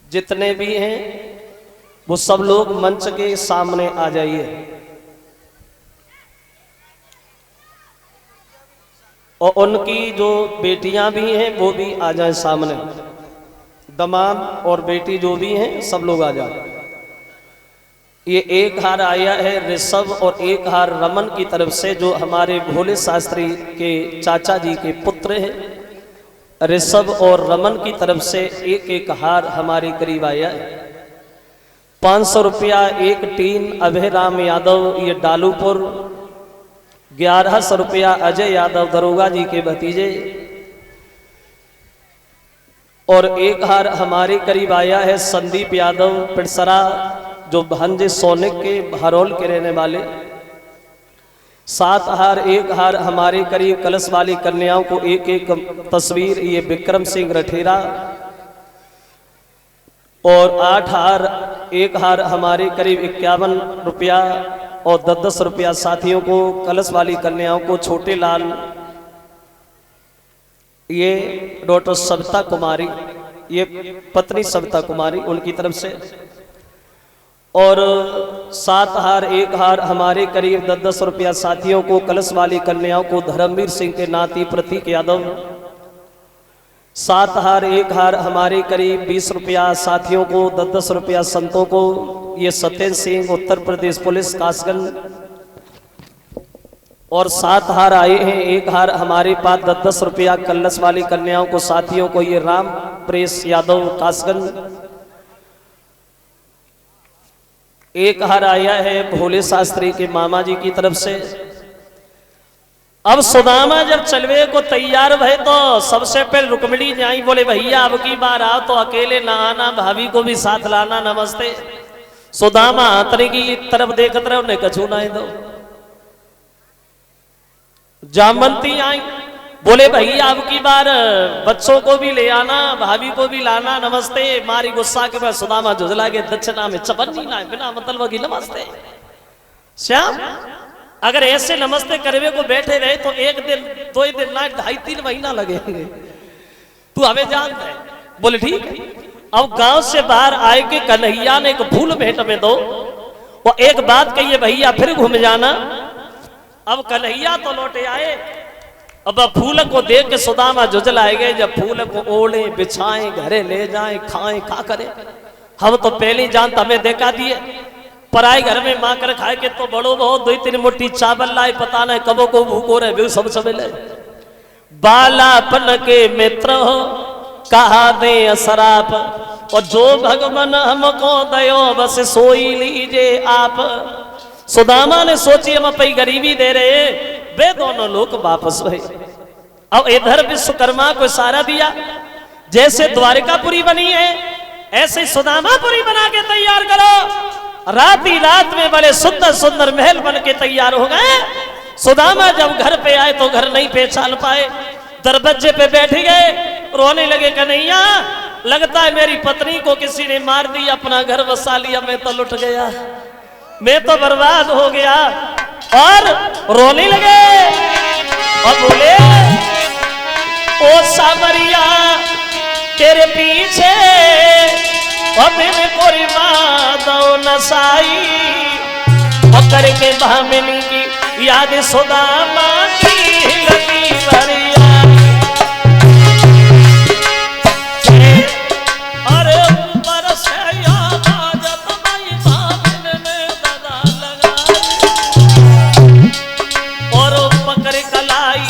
जितने भी हैं वो सब लोग मंच के सामने आ जाइए। और उनकी जो बेटियां भी हैं वो भी आ जाए सामने। दामाद और बेटी जो भी हैं सब लोग आ जाए। ये एक हार आया है ऋषभ और एक हार रमन की तरफ से, जो हमारे भोले शास्त्री के चाचा जी के पुत्र हैं। ऋषभ और रमन की तरफ से एक एक हार हमारे करीब आया है। 500 रुपया एक टीन अभय राम यादव ये डालूपुर। 1100 रुपया अजय यादव दरोगा जी के भतीजे। और एक हार हमारे करीब आया है संदीप यादव पिड़सरा, जो भांजे सोनिक के हरोल के रहने वाले। 7 हार एक हार हमारे करीब कलश वाली कन्याओं को एक एक तस्वीर ये विक्रम सिंह रठेरा। और 8 हार एक हार हमारे करीब 51 रुपया और 10-10 रुपया साथियों को कलश वाली कन्याओं को छोटे लाल ये डॉक्टर सविता कुमारी ये पत्नी सविता कुमारी उनकी तरफ से। और 7 हार एक हार हमारे करीब 10-10 रुपया साथियों को कलश वाली कन्याओं को धर्मवीर सिंह के नाती प्रतीक यादव। 7 हार एक हार हमारे करीब 20 रुपया साथियों को 10-10 रुपया संतों को ये सत्येंद्र सिंह उत्तर प्रदेश पुलिस कासगंज। और 7 हार आए हैं एक हार हमारे पास 10-10 रुपया कलश वाली कन्याओं को साथियों को ये राम प्रेस यादव कासगंज। एक हार आया है भोले शास्त्री के मामा जी की तरफ से। अब सुदामा जब चलवे को तैयार भय तो सबसे पहले रुक्मिणी जाई, बोले भैया अब की बार आओ तो अकेले ना आना, भाभी को भी साथ लाना, नमस्ते। सुदामा आतरे की तरफ देखते रहे, उन्हें कछू ना दो। जामवंती आई, बोले भैया अब की बार बच्चों को भी ले आना, भाभी को भी लाना, नमस्ते। मारी गुस्सा के बाद सुदामा जुझला के दक्षिणा में चपन्नी ना बिना मतलब की नमस्ते। श्याम अगर ऐसे नमस्ते करवे को बैठे रहे तो 1 दिन 2 दिन ना 2.5-3 महीना लगेंगे, तू हमें जानता है। बोले ठीक है। अब गांव से बाहर आए के कन्हैया ने एक फूल भेंट में दो और एक बात कहिए भैया फिर घूम जाना। अब कन्हैया तो लौटे आए, अब फूल को देख के सुदामा जुझलाए गए। जब फूल को ओढ़े बिछाएं घरे ले जाएं खाएं का करें, हम तो पहले जानता हमें देखा दिए। पराई घर में माँ कर खाए के तो बड़ो बहुत 2-3 मुट्ठी चावल लाए, पता नहीं कबो को भूखो रहे सब सबले। बालापन के मित्र हो कहा दे असराप, और जो भगवान हमको दयो बस सोई लीजिए आप। सुदामा ने सोची हम अपनी गरीबी दे रहे, वे दोनों लोग वापस हुए। अब इधर विश्वकर्मा को इशारा दिया, जैसे द्वारिकापुरी बनी है ऐसे सुदामापुरी बना के तैयार करो। रात ही रात में बड़े सुंदर सुंदर महल बन के तैयार हो गए। सुदामा जब घर पे आए तो घर नहीं पहचान पाए, दरवाजे पे बैठ गए, रोने लगे। कन्हैया लगता है मेरी पत्नी को किसी ने मार दिया, अपना घर बसा लिया, मैं तो लुट गया, मैं तो बर्बाद हो गया। और रोने लगे और बोले ओ सावरिया तेरे पीछे कोई माधव नसाई, और करके भामिनी की याद सुदामा की लगी भरिया। अरे ऊपर से याद आ जब भाई भामिन ने दगा लगाई, और पकड़ कलाई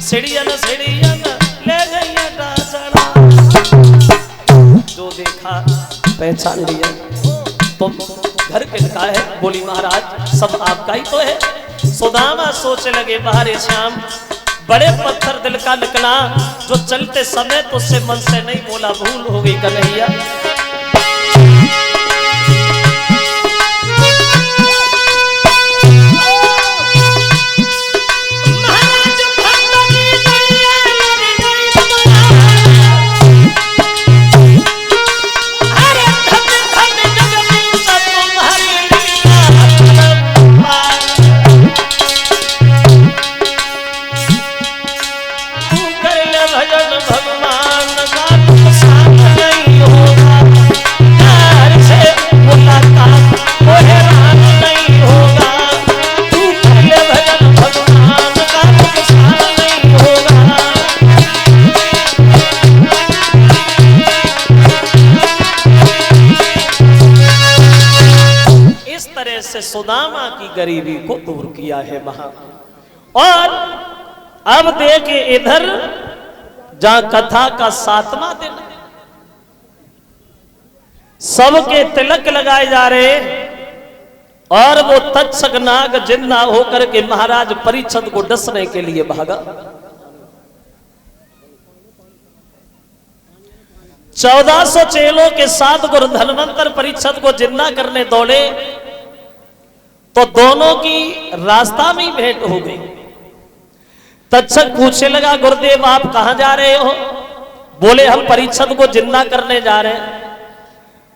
सीढ़ियन सीढ़ियन ले गई डाचड़ा। जो देखा पहचान लिया तो घर के लिखा है, बोली महाराज सब आपका ही तो है। सुदामा सोचने लगे बाहर श्याम बड़े पत्थर दिल का निकला, जो चलते समय तो उससे मन से नहीं बोला, भूल हो गई कन्हैया। भगवान का साथ नहीं होगा। से सुदामा की गरीबी को दूर किया है वहां। और अब देखे इधर जहां कथा का 7वां दिन, सबके तिलक लगाए जा रहे और वो तक्षक नाग जिंदा होकर के महाराज परीक्षित को डसने के लिए भागा। 1400 चेलों के साथ गुरु धनवंतर परीक्षित को जिंदा करने दौड़े तो दोनों की रास्ता में भेंट हो गई। तक्षक पूछने लगा, गुरुदेव आप कहां जा रहे हो? बोले हम परीक्षित को जिंदा करने जा रहे हैं।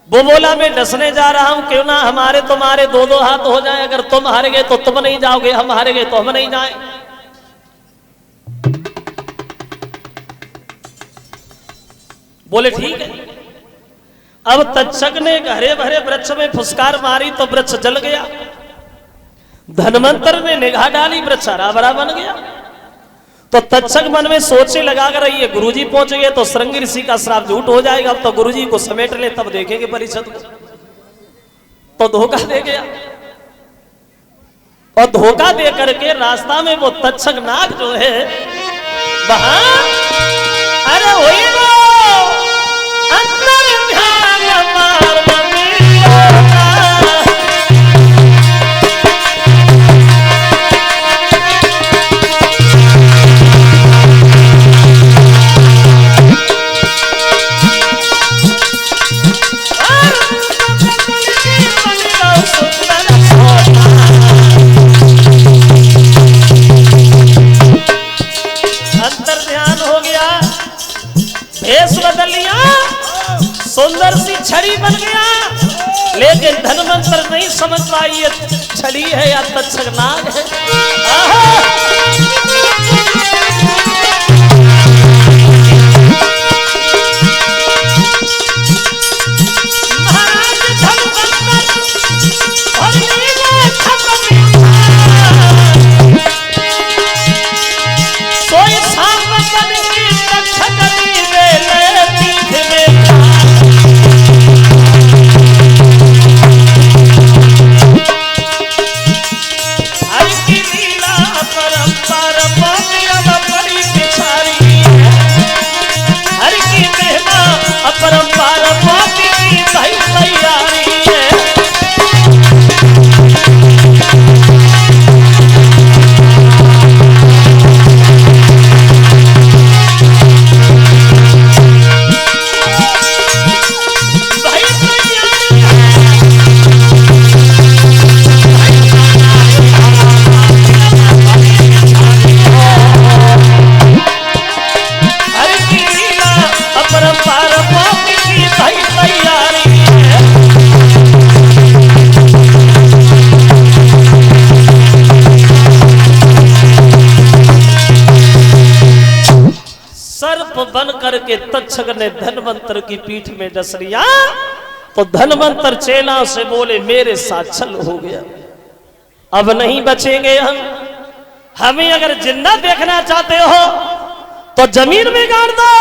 वो बोला मैं डसने जा रहा हूं, क्यों ना हमारे तुम्हारे दो दो हाथ हो जाए, अगर तुम हार गए तो तुम नहीं जाओगे, हम हार गए तो हम नहीं जाए। बोले ठीक है। अब तक्षक ने हरे भरे वृक्ष में फुसकार मारी तो वृक्ष जल गया। धनवंतर ने निगाह डाली, वृक्ष हरा भरा बन गया। तो तक्षक मन में सोचने लगा, अगर ये गुरुजी पहुंच गए तो श्रृंगी ऋषि का श्राप झूठ हो जाएगा। अब तो गुरुजी को समेट ले, तब देखेंगे परीक्षित को। तो धोखा दे गया और धोखा दे करके रास्ता में वो तक्षक नाग जो है वहां, अरे वही वो अंदर ध्यान मार सुंदर सी छड़ी बन गया। लेकिन धनवंतर नहीं समझ पाई ये छड़ी है या तक्षक नाग है। महाराज धनवंतर और सोई सांप बन की तक्षक बन करके तक्षक ने धनवंतर की पीठ में डस लिया। तो धनवंतर चेला से बोले, मेरे साथ छल हो गया, अब नहीं बचेंगे हम। हमें अगर जिंदा देखना चाहते हो तो जमीन में गाड़ दो,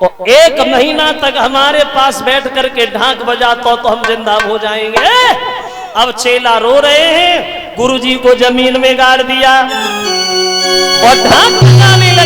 और 1 महीना तक हमारे पास बैठ करके ढाक बजाता तो हम जिंदा हो जाएंगे। अब चेला रो रहे हैं, गुरुजी को जमीन में गाड़ दिया और ढाक बजाने लगे।